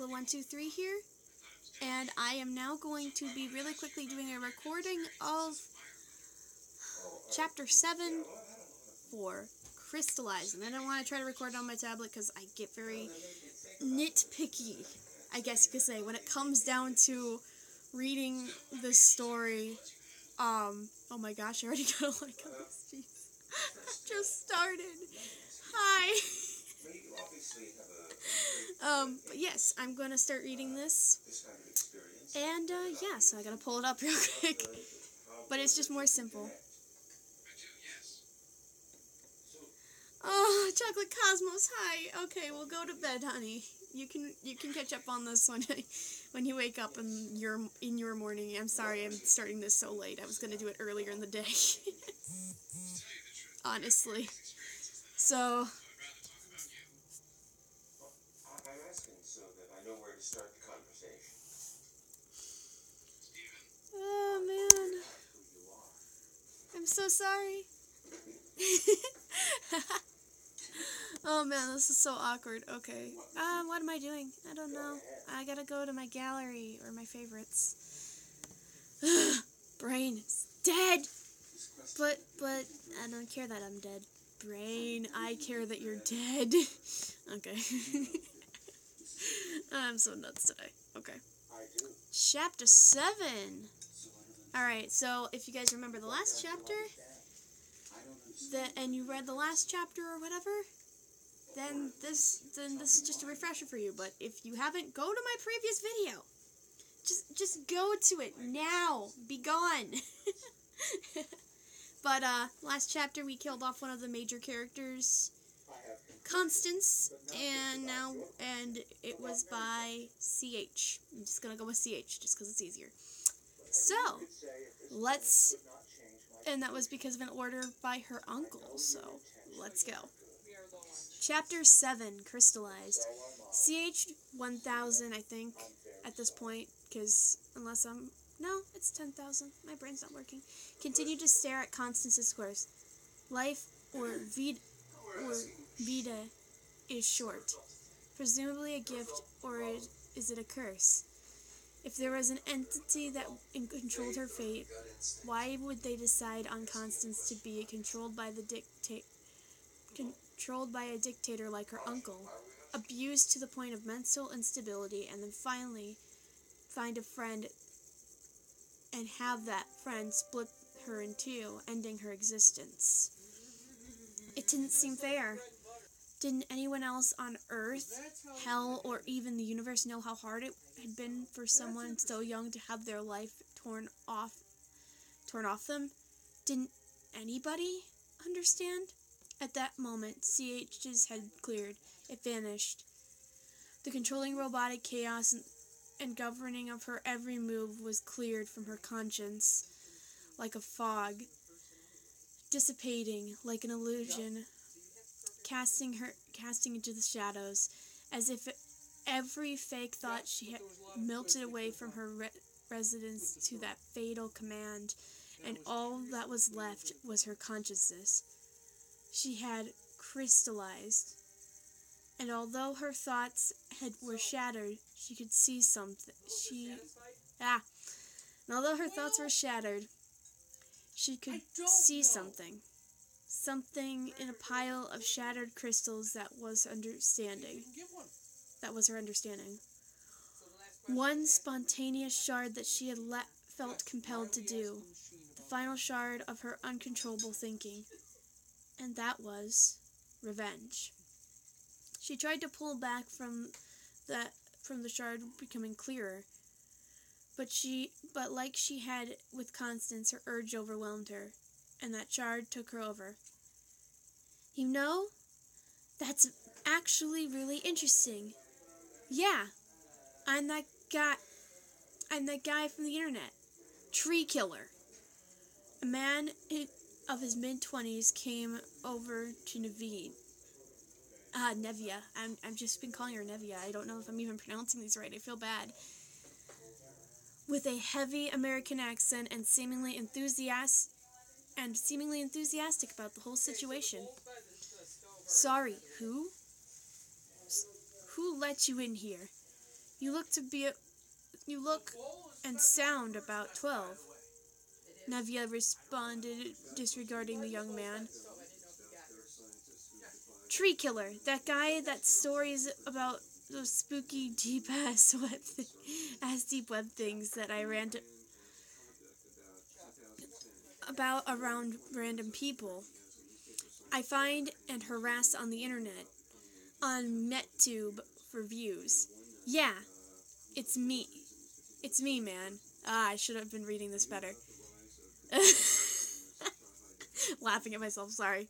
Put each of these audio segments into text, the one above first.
Chocolate123 here, and I am now going to be really quickly doing a recording of Chapter 7 for Crystaleyezed. And I don't want to try to record it on my tablet because I get very nitpicky, I guess you could say, when it comes down to reading this story. Oh my gosh, I already got a like on this. Jeez. Just started. Hi. But yes, I'm going to start reading this. And, yeah, so I gotta pull it up real quick. But it's just more simple. Oh, Chocolate Cosmos, hi. Okay, we'll go to bed, honey. You can catch up on this when you wake up in your morning. I'm sorry I'm starting this so late. I was gonna do it earlier in the day. Honestly. So I'm asking so that I know where to start the conversation. oh man. I'm so sorry. Oh man, this is so awkward. Okay. What am I doing? I don't know. I gotta go to my gallery or my favorites. Brain is dead. But I don't care that I'm dead. Brain, I care that you're dead. Okay. I'm so nuts today. Okay. Chapter 7. Alright, so if you guys remember the last chapter, and you read the last chapter or whatever, then this is just a refresher for you. But if you haven't, go to my previous video. Just go to it now. Be gone. But last chapter we killed off one of the major characters, Constance, and it was by CH. I'm just gonna go with CH just because it's easier. So and that was because of an order by her uncle. So let's go. Chapter 7, Crystalleyezed. CH 1000, I think, at this point, because unless no, it's 10,000. My brain's not working. Continue to stare at Constance's course. Life, or vida, is short. Presumably a gift, or is it a curse? If there was an entity that controlled her fate, why would they decide on Constance to be controlled by a dictator like her uncle, abused to the point of mental instability, and then finally find a friend and have that friend split her in two, ending her existence? It didn't seem fair. Didn't anyone else on Earth, hell, or even the universe know how hard it had been for someone so young to have their life torn off them? Didn't anybody understand? At that moment, CH's head cleared. It vanished. The controlling robotic chaos and governing of her every move was cleared from her conscience like a fog, dissipating like an illusion, casting into the shadows, as if every fake thought she had melted away from her residence to that fatal command, and all that was left was her consciousness. She had crystallized, and although her thoughts were shattered, she could see something. And although her thoughts were shattered, she could see something. Something in a pile of shattered crystals that was her understanding. One spontaneous shard that she had felt compelled to do. The final shard of her uncontrollable thinking. And that was revenge. She tried to pull back from the shard becoming clearer, but like she had with Constance, her urge overwhelmed her, and that shard took her over. You know, that's actually really interesting. Yeah, I'm that guy from the internet. Tree killer. A man of his mid-20s came over to Nevia. I've just been calling her Nevia. I don't know if I'm even pronouncing these right. I feel bad. With a heavy American accent and seemingly enthusiastic about the whole situation. Sorry, who? Who let you in here? You look and sound about 12. Nevia responded, disregarding the young man. Tree killer, that guy that stories about those spooky deep web things that I about around random people. I find and harass on the internet, on MetTube for views. Yeah, it's me. It's me, man. I should have been reading this better. Laughing at myself, sorry.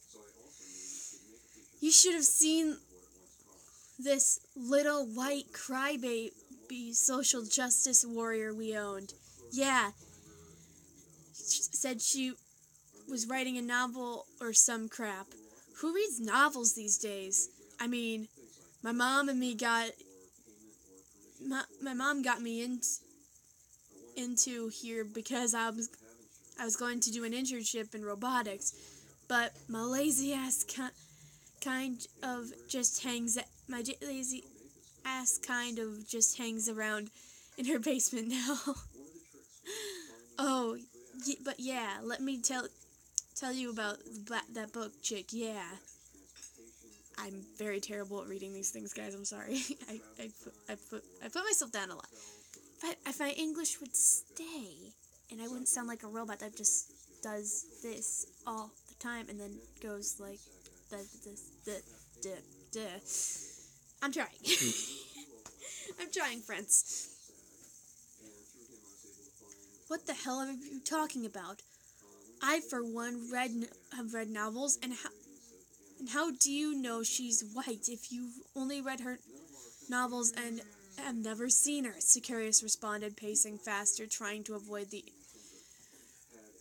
You should have seen this little white crybaby social justice warrior we owned. Yeah. Said she was writing a novel or some crap. Who reads novels these days? I mean, my mom got me into here because I was going to do an internship in robotics, but my lazy ass kind of just hangs around in her basement now. Oh, but yeah, let me tell you about that book chick. Yeah, I'm very terrible at reading these things, guys. I'm sorry. I put myself down a lot. But if my English would stay, and I wouldn't sound like a robot that just does this all the time and then goes like I'm trying. I'm trying, friends. What the hell are you talking about? I, for one, have read novels, and how do you know she's white if you've only read her novels and have never seen her? Sicarius responded, pacing faster, trying to avoid the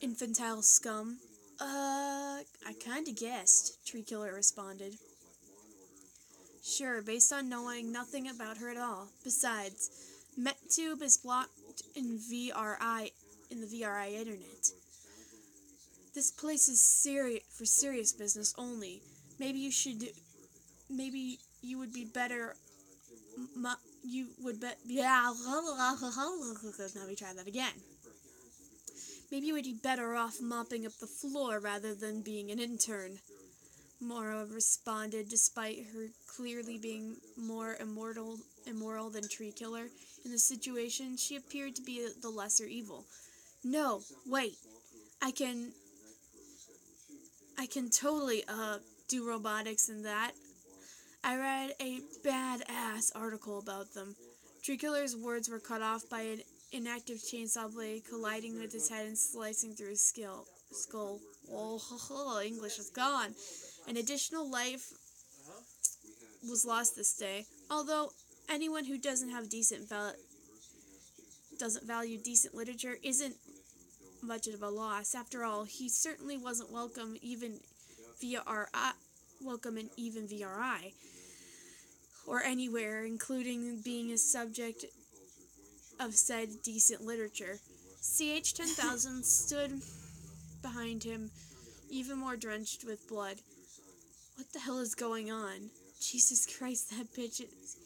infantile scum. I kinda guessed, Tree Killer responded. Sure, based on knowing nothing about her at all. Besides, MetTube is blocked in the VRI internet. This place is for serious business only. Maybe you would be better. Let me try that again. Maybe you would be better off mopping up the floor rather than being an intern. Mora responded, despite her clearly being more immoral than Tree Killer. In the situation, she appeared to be the lesser evil. No, wait. I can totally do robotics and that. I read a badass article about them. Tree Killer's words were cut off by an inactive chainsaw blade colliding with his head and slicing through his skull. Oh, English is gone. An additional life was lost this day. Although anyone who doesn't value decent literature isn't much of a loss. After all, he certainly wasn't welcome in even VRI or anywhere, including being a subject of said decent literature. CH-10,000 stood behind him, even more drenched with blood. What the hell is going on? Jesus Christ, that bitch is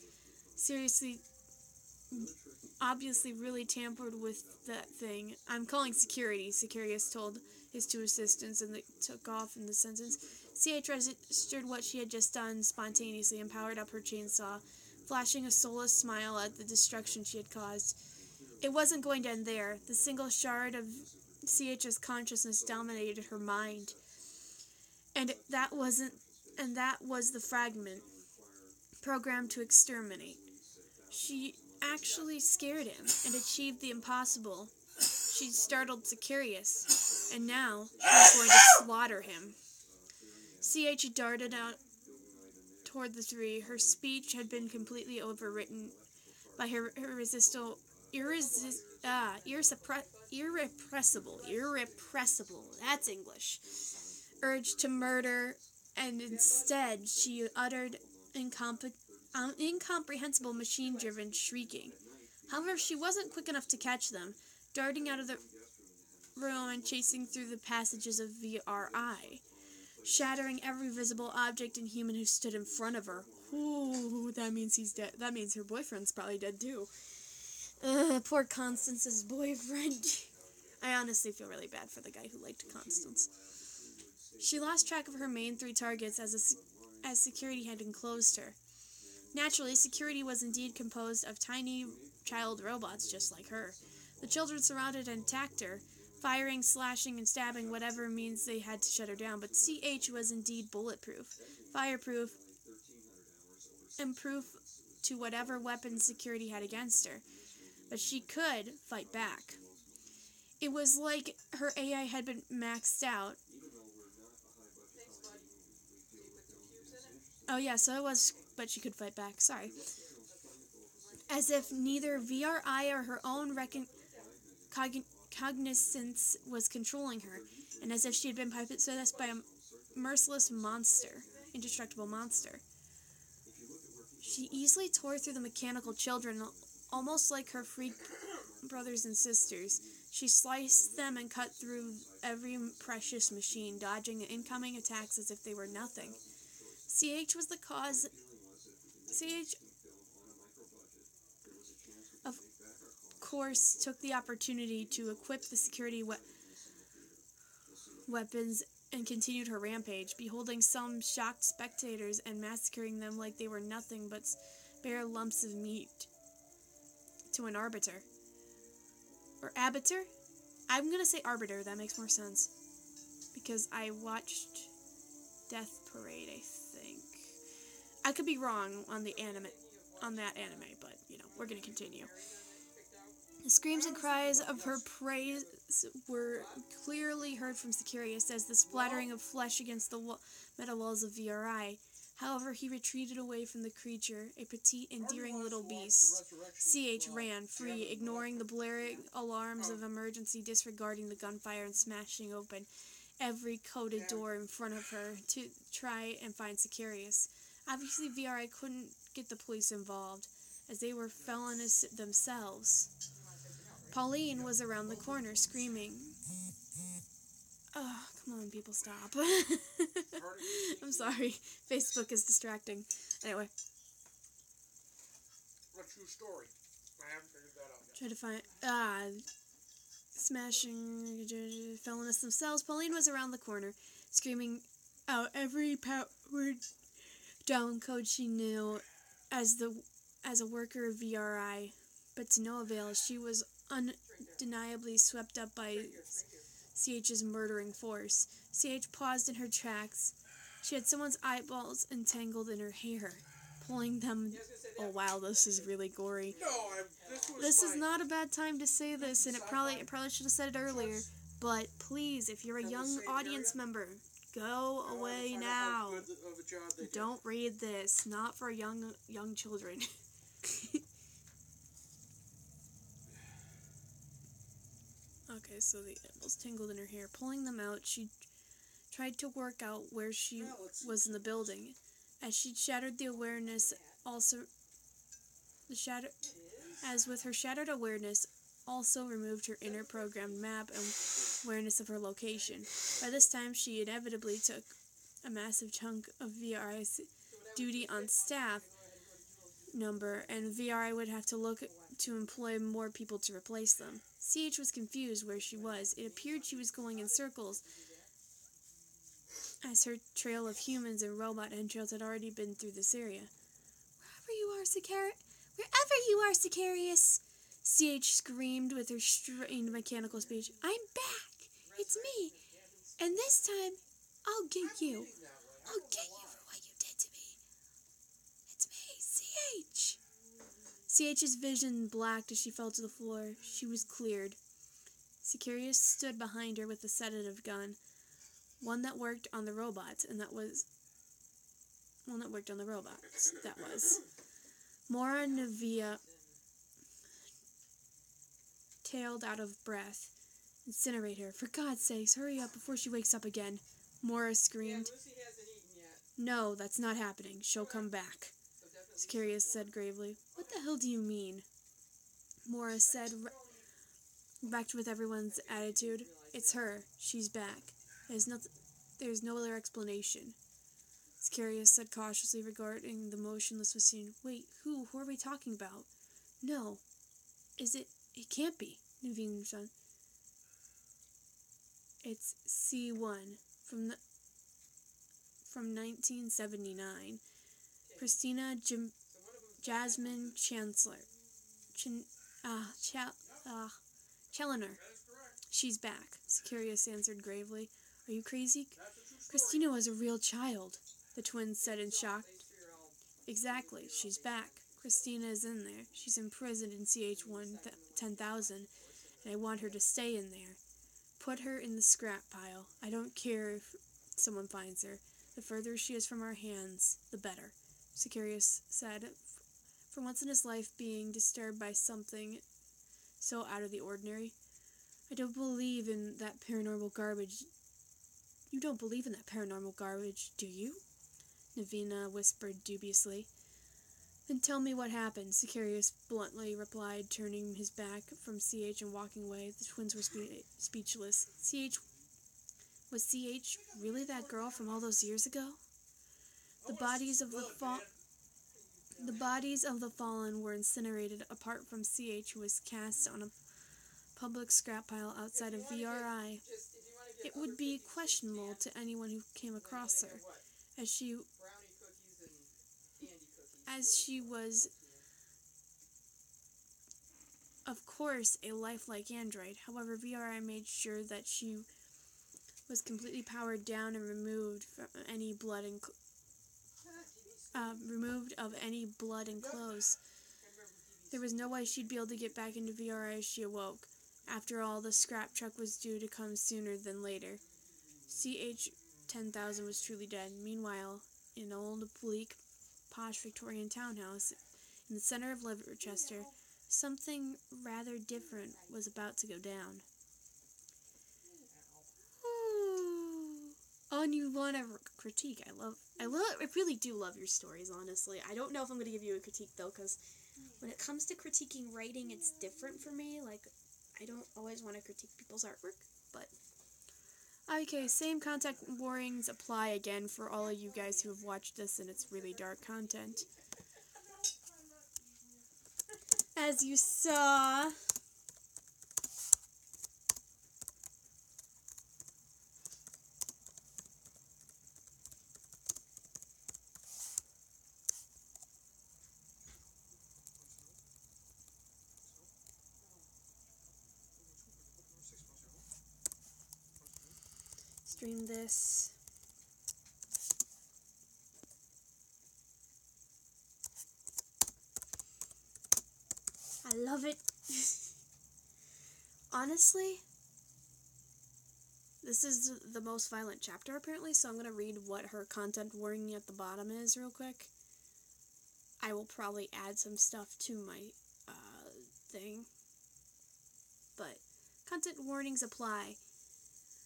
obviously really tampered with that thing. I'm calling security, Sicarius told his two assistants, and they took off in the sentence. CH registered what she had just done spontaneously and powered up her chainsaw, flashing a soulless smile at the destruction she had caused. It wasn't going to end there. The single shard of CH's consciousness dominated her mind. And that was the fragment, programmed to exterminate. She actually scared him and achieved the impossible. She startled Sicarius, and now she was going to slaughter him. CH darted out toward the three. Her speech had been completely overwritten by her irrepressible, that's English, urge to murder, and instead she uttered incomprehensible machine-driven shrieking. However, she wasn't quick enough to catch them, darting out of the room and chasing through the passages of VRI. shattering every visible object and human who stood in front of her. Ooh, that means he's dead. That means her boyfriend's probably dead too. Poor Constance's boyfriend. I honestly feel really bad for the guy who liked Constance. She lost track of her main 3 targets as security had enclosed her. Naturally, security was indeed composed of tiny child robots just like her. The children surrounded and attacked her, firing, slashing, and stabbing whatever means they had to shut her down, but CH was indeed bulletproof, fireproof, and proof to whatever weapons security had against her. But she could fight back. It was like her AI had been maxed out. Oh yeah, so it was, but she could fight back, sorry. As if neither VRI or her own cognizance was controlling her, and as if she had been possessed by a merciless monster, indestructible monster. She easily tore through the mechanical children, almost like her freed brothers and sisters. She sliced them and cut through every precious machine, dodging incoming attacks as if they were nothing. CH was the cause. CH, of course, took the opportunity to equip the security weapons and continued her rampage, beholding some shocked spectators and massacring them like they were nothing but bare lumps of meat to an arbiter. Or arbiter? I'm gonna say arbiter, that makes more sense. Because I watched Death Parade, I think. I could be wrong on that anime, but, we're gonna continue. The screams and cries of her praise were clearly heard from Sicarius as the splattering of flesh against the metal walls of VRI. However, he retreated away from the creature, a petite, endearing little beast. CH ran, free, ignoring the blaring alarms of emergency, disregarding the gunfire and smashing open every coded door in front of her to try and find Sicarius. Obviously, VRI couldn't get the police involved, as they were felonious themselves. Pauline was around the corner, screaming. Oh, come on, people, stop. I'm sorry. Facebook is distracting. Anyway. What's your story? I haven't figured that out yet. Try to find... smashing... felonious themselves. Pauline was around the corner, screaming out every powered down code she knew as a worker of VRI. But to no avail, she was undeniably swept up by CH's murdering force. CH paused in her tracks. She had someone's eyeballs entangled in her hair, pulling them... Oh wow, this is really gory. This is not a bad time to say this, and I probably should have said it earlier, but please, if you're a young audience member, go away now. Don't read this. Not for young children. Okay, so the animals tangled in her hair. Pulling them out, she tried to work out where she was in the building. As she shattered the awareness, as with her shattered awareness, also removed her inner programmed map and awareness of her location. By this time, she inevitably took a massive chunk of VRI's duty on staff number, and VRI would have to look to employ more people to replace them. CH was confused where she was. It appeared she was going in circles, as her trail of humans and robot entrails had already been through this area. Wherever you are, Sicarius! CH screamed with her strained mechanical speech. I'm back! It's me! And this time, I'll get you. I'll get you for what you did to me. It's me, CH! CH's vision blacked as she fell to the floor. She was cleared. Sicarius stood behind her with a sedative gun. One that worked on the robots, that was. Mora Nevia tailed out of breath. Incinerate her. For God's sakes, hurry up before she wakes up again. Mora screamed. No, that's not happening. She'll come back, Sicarius said gravely. What the hell do you mean? Mora said, backed with everyone's attitude. It's her. She's back. There's no other explanation. Sicarius said cautiously regarding the motionless machine. Wait, who are we talking about? No. Is it? It can't be. Naveen responded. It's C1 from 1979. Christina Jasmine Chancellor. Challoner. She's back, Sicarius answered gravely. Are you crazy? Christina was a real child, the twins said in shock. Exactly, she's back. Christina is in there. She's imprisoned in CH-10,000, and I want her to stay in there. Put her in the scrap pile. I don't care if someone finds her. The further she is from our hands, the better, Sicarius said, for once in his life being disturbed by something so out of the ordinary. I don't believe in that paranormal garbage. You don't believe in that paranormal garbage, do you? Navina whispered dubiously. Then tell me what happened, Sicarius bluntly replied, turning his back from CH and walking away. The twins were speechless. Was CH really that girl from all those years ago? The bodies of the fallen were incinerated apart from CH, who was cast on a public scrap pile outside of VRI. It would be questionable to anyone who came across her, as she was, of course, a lifelike android. However, VRI made sure that she was completely powered down and removed of any blood and clothes. There was no way she'd be able to get back into VRI as she awoke. After all, the scrap truck was due to come sooner than later. CH-10,000 was truly dead. Meanwhile, in an old, bleak, posh Victorian townhouse in the center of Liverchester, something rather different was about to go down. Oh, and you want a critique. I really do love your stories, honestly. I don't know if I'm going to give you a critique, though, because when it comes to critiquing writing, it's different for me. Like, I don't always want to critique people's artwork, but... Okay, same contact warnings apply again for all of you guys who have watched this, and it's really dark content. As you saw... Stream this. I love it. Honestly, this is the most violent chapter apparently, so I'm going to read what her content warning at the bottom is real quick. I will probably add some stuff to my thing, but content warnings apply.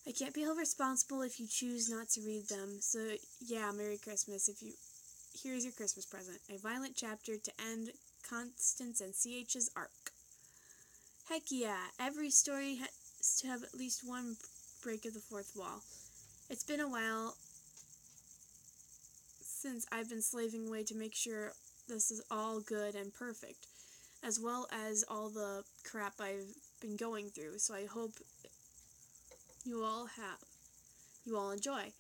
I can't be held responsible if you choose not to read them, so yeah, Merry Christmas. Here's your Christmas present. A violent chapter to end Constance and CH's arc. Heck yeah, every story has to have at least one break of the fourth wall. It's been a while since I've been slaving away to make sure this is all good and perfect, as well as all the crap I've been going through, so I hope you all enjoy.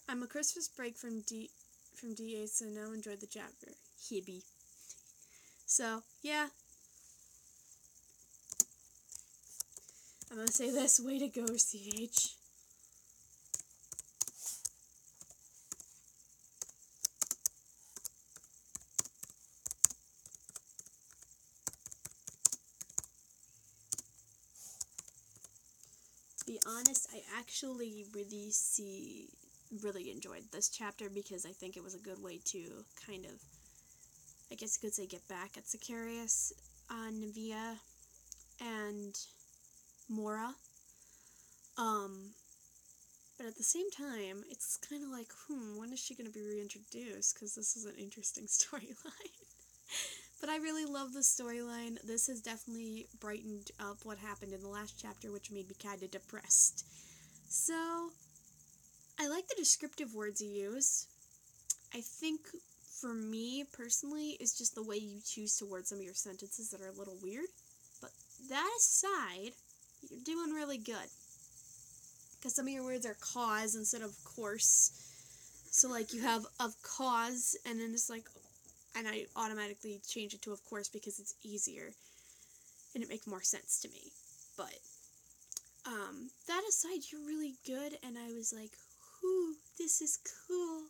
I'm a Christmas break from DA, so now enjoy the chapter. Hibby. So, yeah. I'm gonna say this, way to go, CH. To be honest, I actually really enjoyed this chapter because I think it was a good way to kind of, I guess you could say, get back at Sicarius, Navia, and Mora. But at the same time, it's kind of like, when is she going to be reintroduced? Because this is an interesting storyline. But I really love the storyline. This has definitely brightened up what happened in the last chapter, which made me kind of depressed. So, I like the descriptive words you use. I think for me personally, it's just the way you choose to word some of your sentences that are a little weird. But that aside, you're doing really good. Because some of your words are cause instead of course. So like you have of cause, and then it's like, and I automatically change it to of course because it's easier. And it makes more sense to me. But that aside, you're really good, and I was like, whoo, this is cool.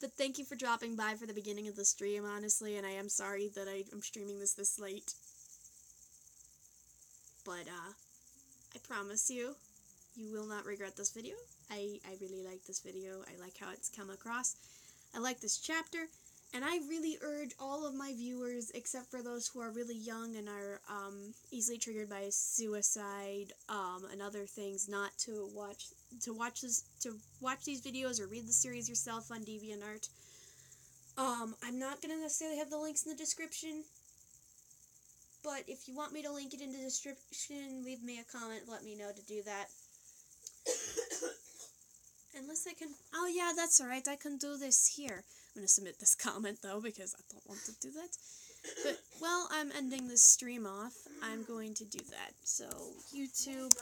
But thank you for dropping by for the beginning of the stream, honestly, and I am sorry that I'm streaming this late. But, I promise you, you will not regret this video. I really like this video. I like how it's come across. I like this chapter, and I really urge all of my viewers, except for those who are really young and are easily triggered by suicide and other things, not to watch these videos or read the series yourself on DeviantArt. I'm not gonna necessarily have the links in the description, but if you want me to link it in the description, leave me a comment. Let me know to do that. Unless I can... Oh, yeah, that's alright. I can do this here. I'm going to submit this comment, though, because I don't want to do that. But while I'm ending this stream off, I'm going to do that. So, YouTube...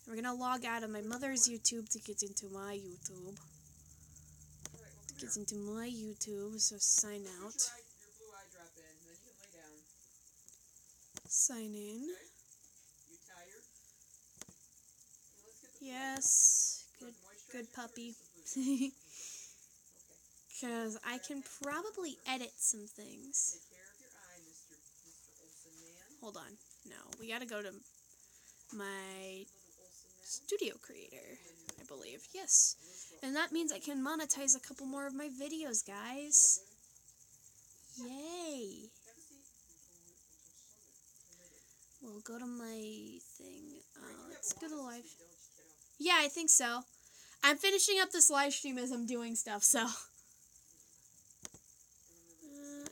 We're going to log out of my mother's YouTube to get into my YouTube. So sign out. Sign in. Yes. Good puppy. Because I can probably edit some things. Hold on. No, we gotta go to my studio creator, I believe. Yes. And that means I can monetize a couple more of my videos, guys. Yay. We'll go to my thing. Let's go to live. Yeah, I think so. I'm finishing up this live stream as I'm doing stuff, so.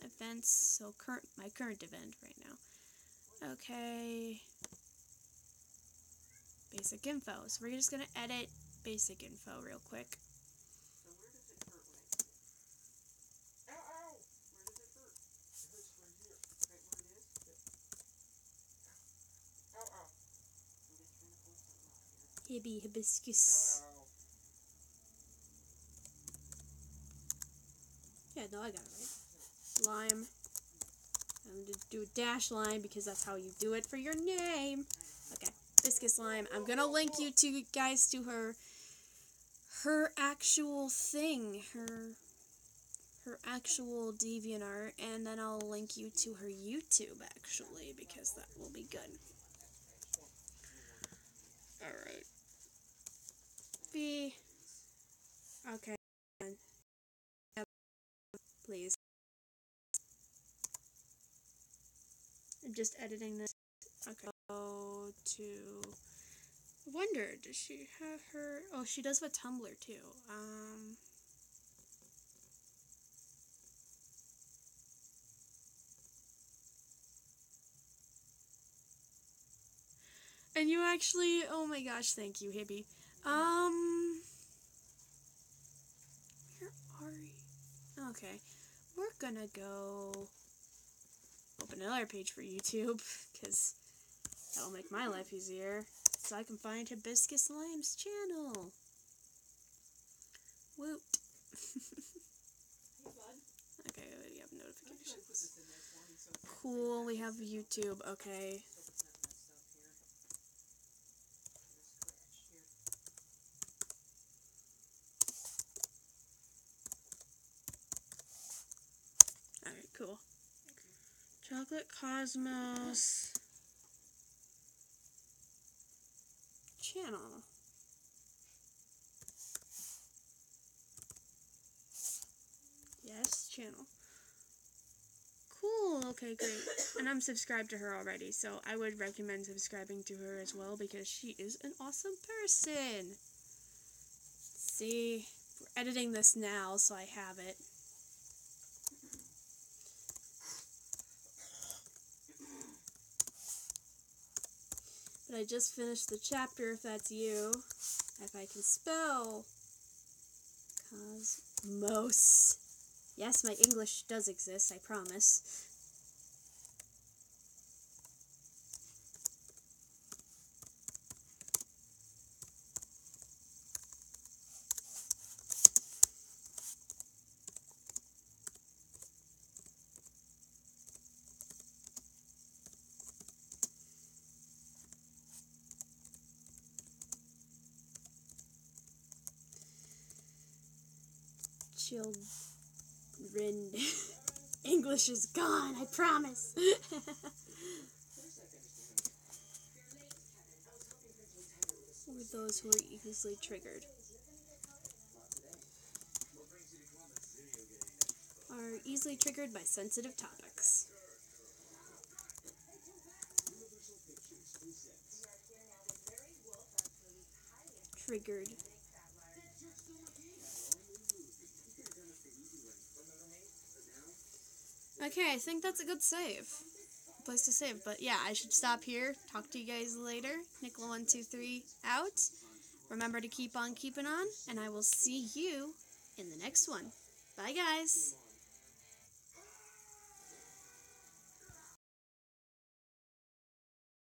Events. So my current event right now. Okay. Basic info. So we're just gonna edit basic info real quick. Hibiscus. Yeah, no, I got it right. Lime. I'm going to do a dash line because that's how you do it for your name. Okay, Hibiscus Lime. I'm going to link you two guys to her actual thing, her actual DeviantArt, and then I'll link you to her YouTube, actually, because that will be good. Alright. Okay. Please. I'm just editing this. Okay. Go to... Wonder, does she have her... Oh, she does have a Tumblr, too. And you actually... Oh my gosh, thank you, Hibby. Where are you? Okay. We're gonna go... Open another page for YouTube, because that'll make my life easier. So I can find Hibiscus Lime's channel. Woot. Okay, we have notifications. Cool, we have YouTube, okay. Alright, cool. Chocolate Cosmos channel. Yes, channel. Cool, okay, great. And I'm subscribed to her already, so I would recommend subscribing to her as well because she is an awesome person. See, we're editing this now, so I have it. But I just finished the chapter, if that's you. If I can spell cosmos. Yes, my English does exist, I promise. Children. English is gone, I promise. Or those who are easily triggered. Are easily triggered by sensitive topics. Triggered. Okay, I think that's a good place to save. But yeah, I should stop here. Talk to you guys later. Nicola123 out. Remember to keep on keeping on, and I will see you in the next one. Bye, guys.